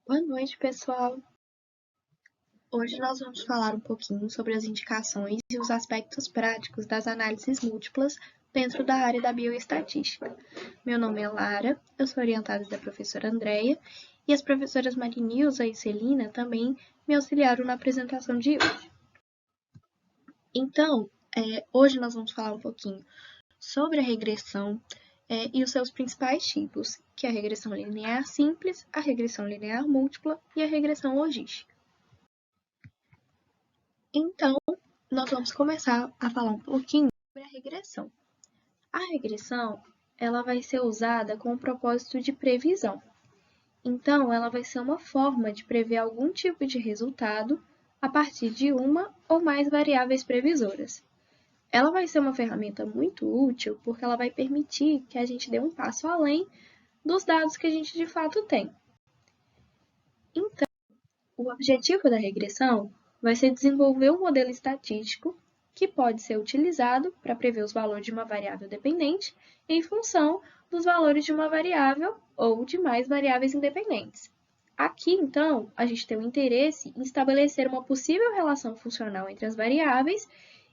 Boa noite, pessoal! Hoje nós vamos falar um pouquinho sobre as indicações e os aspectos práticos das análises múltiplas dentro da área da bioestatística. Meu nome é Lara, eu sou orientada da professora Andréia e as professoras Marinilza e Celina também me auxiliaram na apresentação de hoje. Então, hoje nós vamos falar um pouquinho sobre a regressão e os seus principais tipos, que é a regressão linear simples, a regressão linear múltipla e a regressão logística. Então, nós vamos começar a falar um pouquinho sobre a regressão. A regressão, ela vai ser usada com o propósito de previsão. Então, ela vai ser uma forma de prever algum tipo de resultado a partir de uma ou mais variáveis previsoras. Ela vai ser uma ferramenta muito útil porque ela vai permitir que a gente dê um passo além dos dados que a gente de fato tem. Então, o objetivo da regressão vai ser desenvolver um modelo estatístico que pode ser utilizado para prever os valores de uma variável dependente em função dos valores de uma variável ou de mais variáveis independentes. Aqui, então, a gente tem o interesse em estabelecer uma possível relação funcional entre as variáveis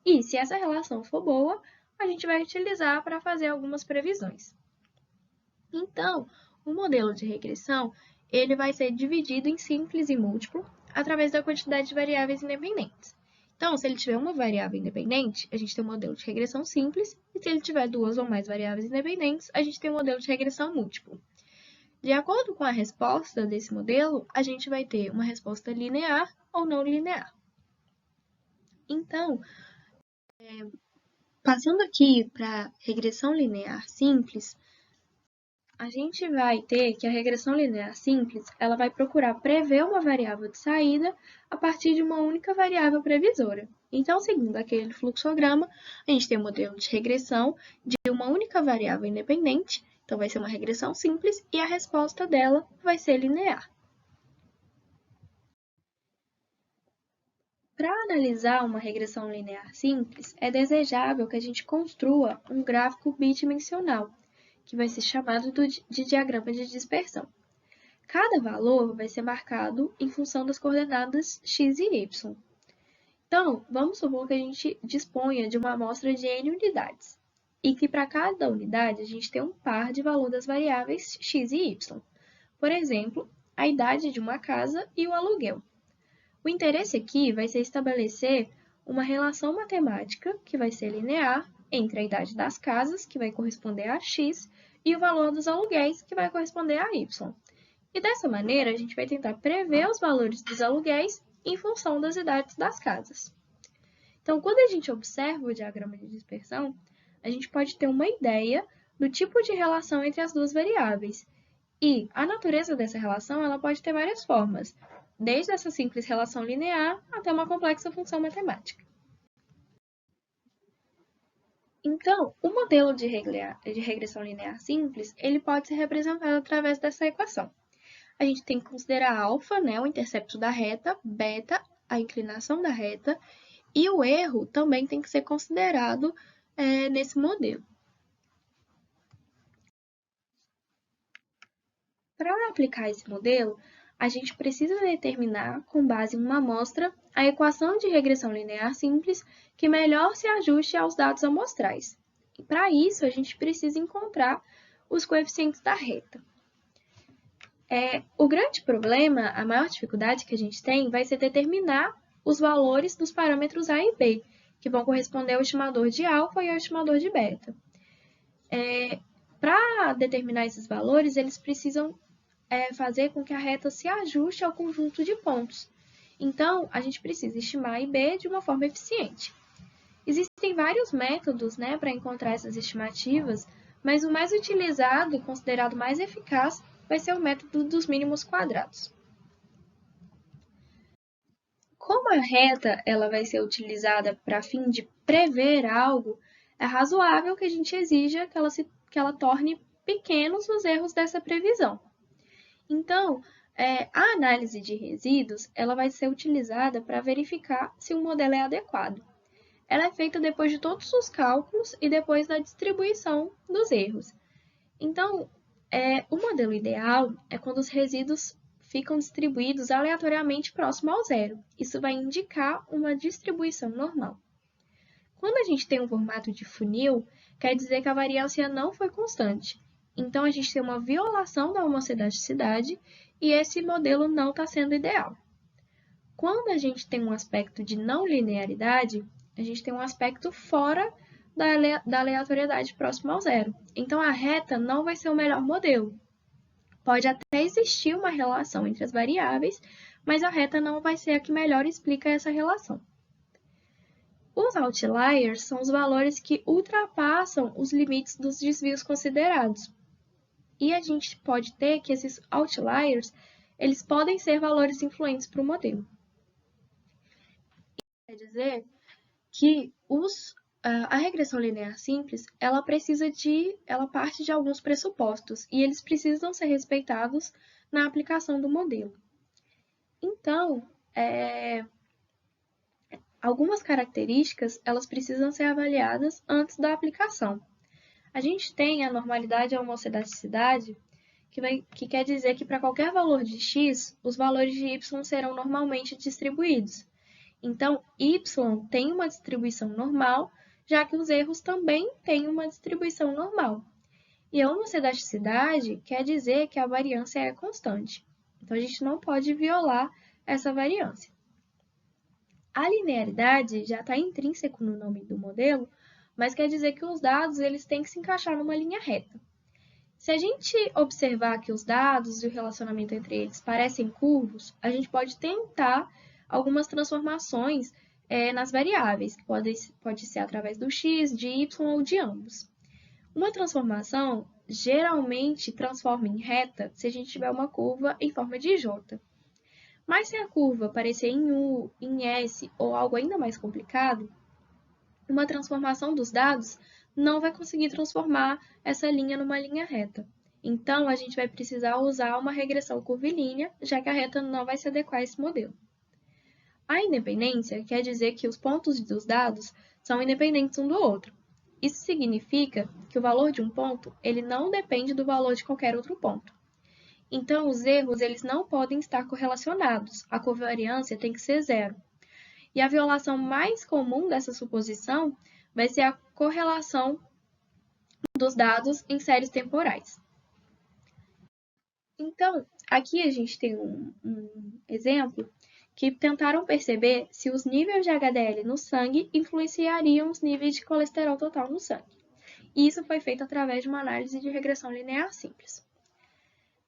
e, se essa relação for boa, a gente vai utilizar para fazer algumas previsões. Então, o modelo de regressão ele vai ser dividido em simples e múltiplo através da quantidade de variáveis independentes. Então, se ele tiver uma variável independente, a gente tem um modelo de regressão simples, e se ele tiver duas ou mais variáveis independentes, a gente tem um modelo de regressão múltiplo. De acordo com a resposta desse modelo, a gente vai ter uma resposta linear ou não linear. Então, passando aqui para a regressão linear simples, a gente vai ter que a regressão linear simples, ela vai procurar prever uma variável de saída a partir de uma única variável previsora. Então, seguindo aquele fluxograma, a gente tem um modelo de regressão de uma única variável independente, então vai ser uma regressão simples, e a resposta dela vai ser linear. Para analisar uma regressão linear simples, é desejável que a gente construa um gráfico bidimensional, que vai ser chamado de diagrama de dispersão. Cada valor vai ser marcado em função das coordenadas x e y. Então, vamos supor que a gente disponha de uma amostra de n unidades, e que para cada unidade a gente tem um par de valor das variáveis x e y. Por exemplo, a idade de uma casa e o aluguel. O interesse aqui vai ser estabelecer uma relação matemática, que vai ser linear, entre a idade das casas, que vai corresponder a x, e o valor dos aluguéis, que vai corresponder a y. E dessa maneira, a gente vai tentar prever os valores dos aluguéis em função das idades das casas. Então, quando a gente observa o diagrama de dispersão, a gente pode ter uma ideia do tipo de relação entre as duas variáveis. E a natureza dessa relação ela pode ter várias formas, desde essa simples relação linear até uma complexa função matemática. Então, o modelo de regressão linear simples, ele pode ser representado através dessa equação. A gente tem que considerar alfa, né, o intercepto da reta, beta, a inclinação da reta, e o erro também tem que ser considerado nesse modelo. Para aplicar esse modelo, a gente precisa determinar, com base em uma amostra, a equação de regressão linear simples que melhor se ajuste aos dados amostrais. E para isso, a gente precisa encontrar os coeficientes da reta. O grande problema, a maior dificuldade que a gente tem, vai ser determinar os valores dos parâmetros A e B, que vão corresponder ao estimador de alfa e ao estimador de beta. Para determinar esses valores, eles precisam fazer com que a reta se ajuste ao conjunto de pontos. Então, a gente precisa estimar A e B de uma forma eficiente. Existem vários métodos para encontrar essas estimativas, mas o mais utilizado e considerado mais eficaz vai ser o método dos mínimos quadrados. Como a reta ela vai ser utilizada para fim de prever algo, é razoável que a gente exija que ela torne pequenos os erros dessa previsão. Então, a análise de resíduos ela vai ser utilizada para verificar se o modelo é adequado. Ela é feita depois de todos os cálculos e depois da distribuição dos erros. Então, o modelo ideal é quando os resíduos ficam distribuídos aleatoriamente próximo ao zero. Isso vai indicar uma distribuição normal. Quando a gente tem um formato de funil, quer dizer que a variância não foi constante. Então, a gente tem uma violação da homocedaticidade e esse modelo não está sendo ideal. Quando a gente tem um aspecto de não linearidade, a gente tem um aspecto fora da aleatoriedade próximo ao zero. Então, a reta não vai ser o melhor modelo. Pode até existir uma relação entre as variáveis, mas a reta não vai ser a que melhor explica essa relação. Os outliers são os valores que ultrapassam os limites dos desvios considerados. E a gente pode ter que esses outliers, eles podem ser valores influentes para o modelo. Isso quer dizer que a regressão linear simples, ela parte de alguns pressupostos e eles precisam ser respeitados na aplicação do modelo. Então, algumas características, elas precisam ser avaliadas antes da aplicação. A gente tem a normalidade e a homocedaticidade, que quer dizer que para qualquer valor de x, os valores de y serão normalmente distribuídos. Então, y tem uma distribuição normal, já que os erros também têm uma distribuição normal. E a homocedaticidade quer dizer que a variância é constante. Então, a gente não pode violar essa variância. A linearidade já está intrínseco no nome do modelo, mas quer dizer que os dados eles têm que se encaixar numa linha reta. Se a gente observar que os dados e o relacionamento entre eles parecem curvos, a gente pode tentar algumas transformações nas variáveis, que pode ser através do x, de y ou de ambos. Uma transformação geralmente transforma em reta se a gente tiver uma curva em forma de J. Mas se a curva aparecer em U, em S ou algo ainda mais complicado, uma transformação dos dados não vai conseguir transformar essa linha numa linha reta. Então, a gente vai precisar usar uma regressão curvilínea, já que a reta não vai se adequar a esse modelo. A independência quer dizer que os pontos dos dados são independentes um do outro. Isso significa que o valor de um ponto ele não depende do valor de qualquer outro ponto. Então, os erros eles não podem estar correlacionados, a covariância tem que ser zero. E a violação mais comum dessa suposição vai ser a correlação dos dados em séries temporais. Então, aqui a gente tem um exemplo que tentaram perceber se os níveis de HDL no sangue influenciariam os níveis de colesterol total no sangue. E isso foi feito através de uma análise de regressão linear simples.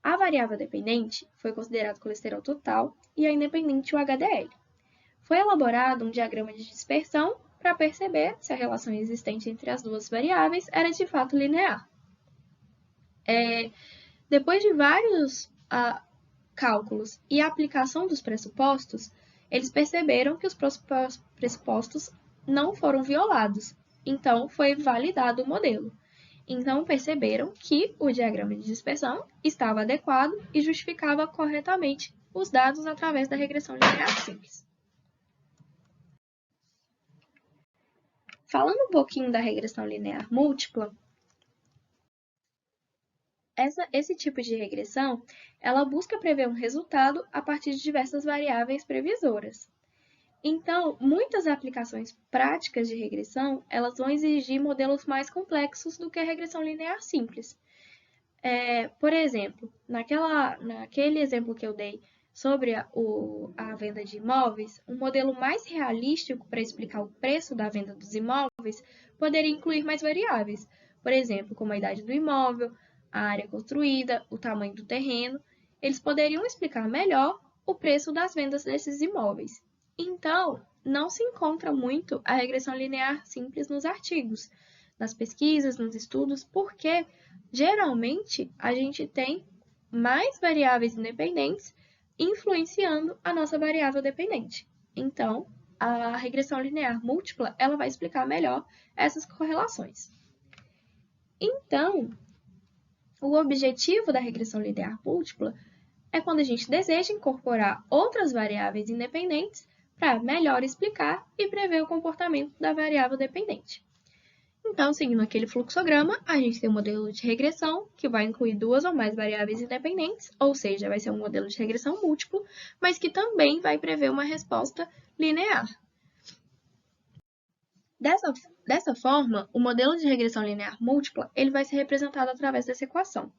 A variável dependente foi considerado o colesterol total e a independente o HDL. Foi elaborado um diagrama de dispersão para perceber se a relação existente entre as duas variáveis era de fato linear. Depois de vários cálculos e a aplicação dos pressupostos, eles perceberam que os pressupostos não foram violados, então foi validado o modelo. Então, perceberam que o diagrama de dispersão estava adequado e justificava corretamente os dados através da regressão linear simples. Falando um pouquinho da regressão linear múltipla, esse tipo de regressão, ela busca prever um resultado a partir de diversas variáveis previsoras. Então, muitas aplicações práticas de regressão, elas vão exigir modelos mais complexos do que a regressão linear simples. Por exemplo, naquele exemplo que eu dei sobre a venda de imóveis, um modelo mais realístico para explicar o preço da venda dos imóveis poderia incluir mais variáveis, por exemplo, como a idade do imóvel, a área construída, o tamanho do terreno. Eles poderiam explicar melhor o preço das vendas desses imóveis. Então, não se encontra muito a regressão linear simples nos artigos, nas pesquisas, nos estudos, porque geralmente a gente tem mais variáveis independentes influenciando a nossa variável dependente. Então, a regressão linear múltipla, ela vai explicar melhor essas correlações. Então, o objetivo da regressão linear múltipla é quando a gente deseja incorporar outras variáveis independentes para melhor explicar e prever o comportamento da variável dependente. Então, seguindo aquele fluxograma, a gente tem um modelo de regressão que vai incluir duas ou mais variáveis independentes, ou seja, vai ser um modelo de regressão múltiplo, mas que também vai prever uma resposta linear. Dessa forma, o modelo de regressão linear múltipla ele vai ser representado através dessa equação.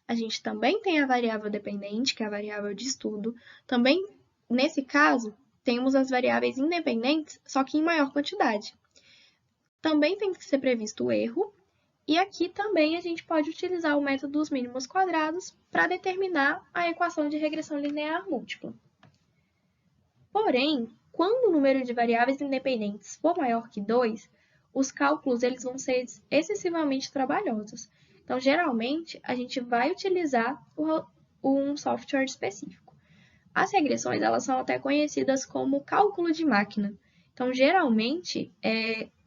A gente também tem a variável dependente, que é a variável de estudo. Também, nesse caso, temos as variáveis independentes, só que em maior quantidade. Também tem que ser previsto o erro, e aqui também a gente pode utilizar o método dos mínimos quadrados para determinar a equação de regressão linear múltipla. Porém, quando o número de variáveis independentes for maior que 2, os cálculos eles vão ser excessivamente trabalhosos. Então, geralmente, a gente vai utilizar um software específico. As regressões elas são até conhecidas como cálculo de máquina. Então, geralmente,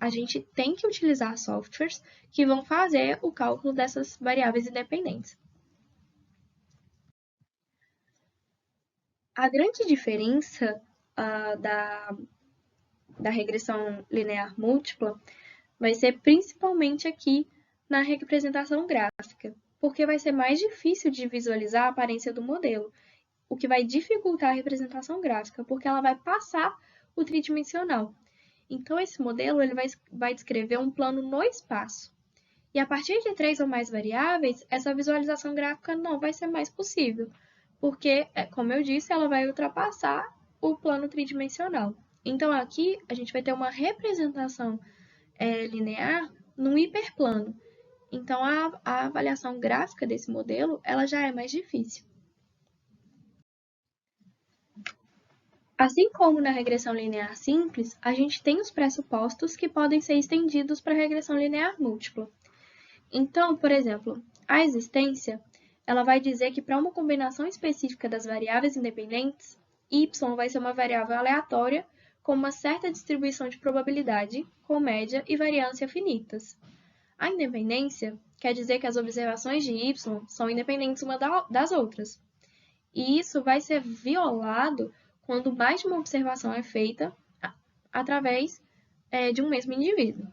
a gente tem que utilizar softwares que vão fazer o cálculo dessas variáveis independentes. A grande diferença da regressão linear múltipla vai ser principalmente aqui na representação gráfica, porque vai ser mais difícil de visualizar a aparência do modelo, o que vai dificultar a representação gráfica, porque ela vai passar o tridimensional. Então, esse modelo ele vai descrever um plano no espaço. E a partir de 3 ou mais variáveis, essa visualização gráfica não vai ser mais possível, porque, como eu disse, ela vai ultrapassar o plano tridimensional. Então, aqui a gente vai ter uma representação linear num hiperplano. Então, a avaliação gráfica desse modelo ela já é mais difícil. Assim como na regressão linear simples, a gente tem os pressupostos que podem ser estendidos para a regressão linear múltipla. Então, por exemplo, a existência ela vai dizer que para uma combinação específica das variáveis independentes, y vai ser uma variável aleatória com uma certa distribuição de probabilidade, com média e variância finitas. A independência quer dizer que as observações de y são independentes uma das outras. E isso vai ser violado quando mais de uma observação é feita através de um mesmo indivíduo.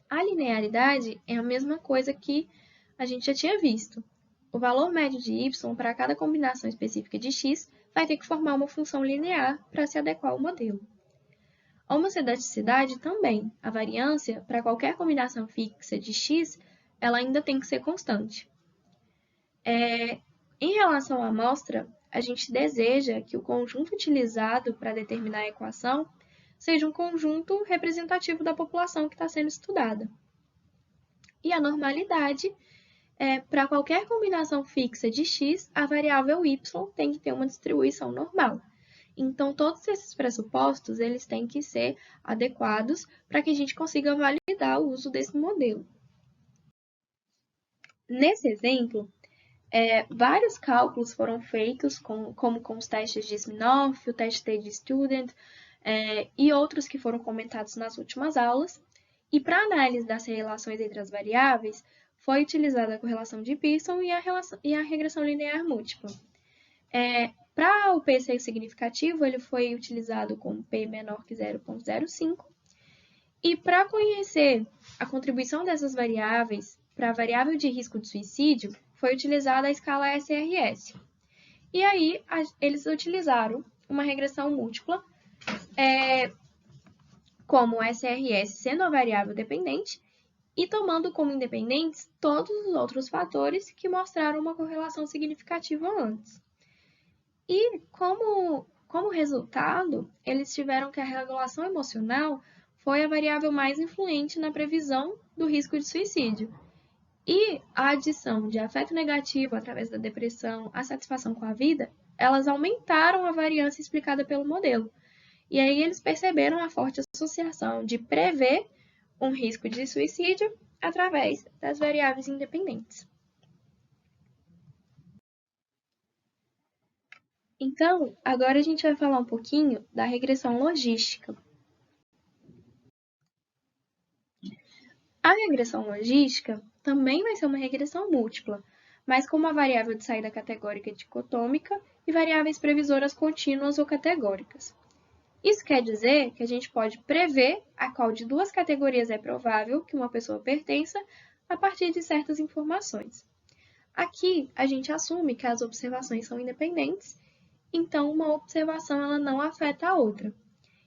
A linearidade é a mesma coisa que a gente já tinha visto. O valor médio de y para cada combinação específica de x vai ter que formar uma função linear para se adequar ao modelo. A homocedaticidade também. A variância para qualquer combinação fixa de x, ela ainda tem que ser constante. Em relação à amostra, a gente deseja que o conjunto utilizado para determinar a equação seja um conjunto representativo da população que está sendo estudada. E a normalidade para qualquer combinação fixa de x, a variável y tem que ter uma distribuição normal. Então, todos esses pressupostos eles têm que ser adequados para que a gente consiga validar o uso desse modelo. Nesse exemplo, vários cálculos foram feitos, como com os testes de Smirnov, o teste de Student e outros que foram comentados nas últimas aulas. E para a análise das relações entre as variáveis, foi utilizada a correlação de Pearson e a regressão linear múltipla. Para o P ser significativo, ele foi utilizado com P menor que 0,05. E para conhecer a contribuição dessas variáveis para a variável de risco de suicídio, foi utilizada a escala SRS. E aí, eles utilizaram uma regressão múltipla, como o SRS sendo a variável dependente, e tomando como independentes todos os outros fatores que mostraram uma correlação significativa antes. E, como resultado, eles tiveram que a regulação emocional foi a variável mais influente na previsão do risco de suicídio. E a adição de afeto negativo através da depressão, a satisfação com a vida, elas aumentaram a variância explicada pelo modelo. E aí eles perceberam a forte associação de prever um risco de suicídio através das variáveis independentes. Então, agora a gente vai falar um pouquinho da regressão logística. A regressão logística também vai ser uma regressão múltipla, mas com uma variável de saída categórica dicotômica e variáveis previsoras contínuas ou categóricas. Isso quer dizer que a gente pode prever a qual de duas categorias é provável que uma pessoa pertença a partir de certas informações. Aqui, a gente assume que as observações são independentes, então uma observação ela não afeta a outra.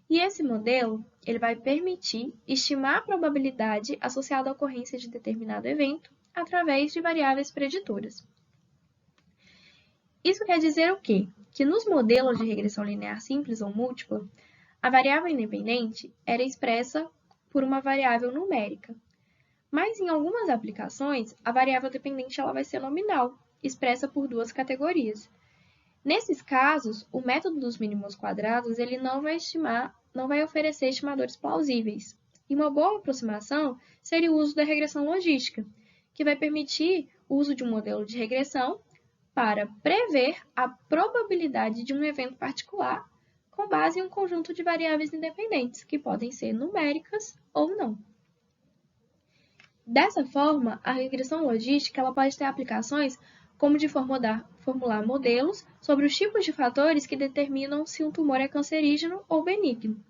E esse modelo ele vai permitir estimar a probabilidade associada à ocorrência de determinado evento através de variáveis preditoras. Isso quer dizer o quê? Que nos modelos de regressão linear simples ou múltipla, a variável independente era expressa por uma variável numérica. Mas em algumas aplicações, a variável dependente ela vai ser nominal, expressa por duas categorias. Nesses casos, o método dos mínimos quadrados ele não vai oferecer estimadores plausíveis. E uma boa aproximação seria o uso da regressão logística, que vai permitir o uso de um modelo de regressão para prever a probabilidade de um evento particular com base em um conjunto de variáveis independentes, que podem ser numéricas ou não. Dessa forma, a regressão logística ela pode ter aplicações como de formular modelos sobre os tipos de fatores que determinam se um tumor é cancerígeno ou benigno.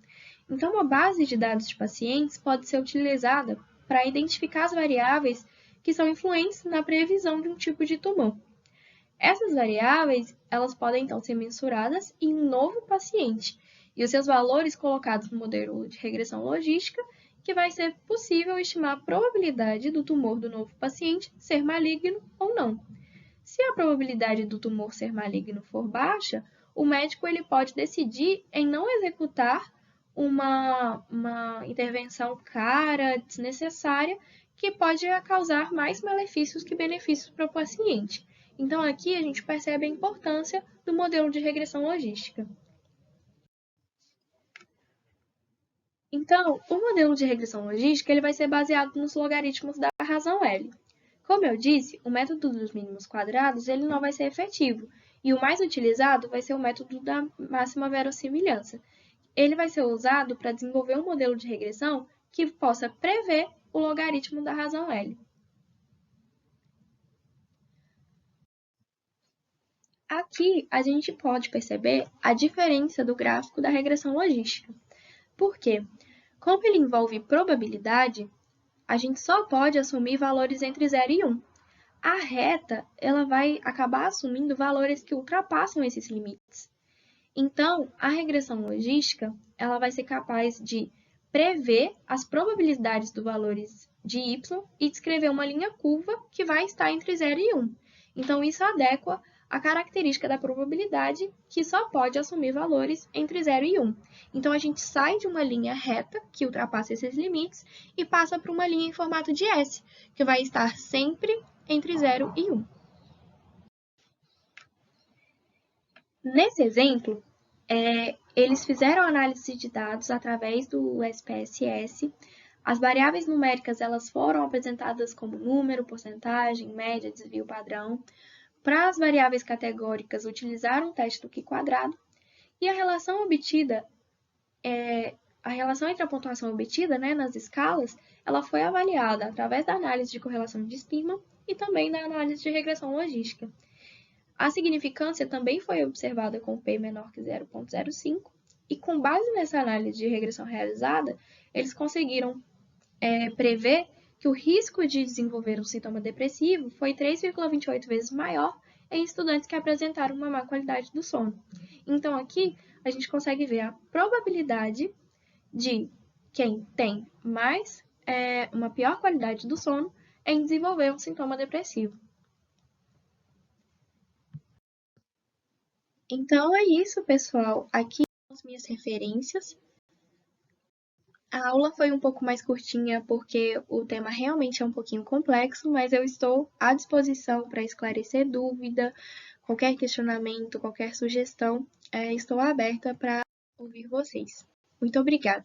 Então, uma base de dados de pacientes pode ser utilizada para identificar as variáveis que são influentes na previsão de um tipo de tumor. Essas variáveis elas podem então ser mensuradas em um novo paciente e os seus valores colocados no modelo de regressão logística, que vai ser possível estimar a probabilidade do tumor do novo paciente ser maligno ou não. Se a probabilidade do tumor ser maligno for baixa, o médico ele pode decidir em não executar uma intervenção cara, desnecessária, que pode causar mais malefícios que benefícios para o paciente. Então, aqui a gente percebe a importância do modelo de regressão logística. Então, o modelo de regressão logística ele vai ser baseado nos logaritmos da razão L. Como eu disse, o método dos mínimos quadrados ele não vai ser efetivo, e o mais utilizado vai ser o método da máxima verossimilhança. Ele vai ser usado para desenvolver um modelo de regressão que possa prever o logaritmo da razão L. Aqui a gente pode perceber a diferença do gráfico da regressão logística. Por quê? Como ele envolve probabilidade, a gente só pode assumir valores entre 0 e 1. A reta ela vai acabar assumindo valores que ultrapassam esses limites. Então, a regressão logística ela vai ser capaz de prever as probabilidades dos valores de y e descrever uma linha curva que vai estar entre 0 e 1. Então, isso adequa a característica da probabilidade que só pode assumir valores entre 0 e 1. Então, a gente sai de uma linha reta, que ultrapassa esses limites, e passa para uma linha em formato de S, que vai estar sempre entre 0 e 1. Nesse exemplo, eles fizeram análise de dados através do SPSS. As variáveis numéricas elas foram apresentadas como número, porcentagem, média, desvio padrão. Para as variáveis categóricas, utilizaram o teste do Q-quadrado e a relação obtida, a relação entre a pontuação obtida nas escalas, ela foi avaliada através da análise de correlação de Spearman e também da análise de regressão logística. A significância também foi observada com P menor que 0,05 e com base nessa análise de regressão realizada, eles conseguiram prever que o risco de desenvolver um sintoma depressivo foi 3,28 vezes maior em estudantes que apresentaram uma má qualidade do sono. Então, aqui, a gente consegue ver a probabilidade de quem tem uma pior qualidade do sono em desenvolver um sintoma depressivo. Então, é isso, pessoal. Aqui são as minhas referências. A aula foi um pouco mais curtinha porque o tema realmente é um pouquinho complexo, mas eu estou à disposição para esclarecer dúvida, qualquer questionamento, qualquer sugestão, estou aberta para ouvir vocês. Muito obrigada!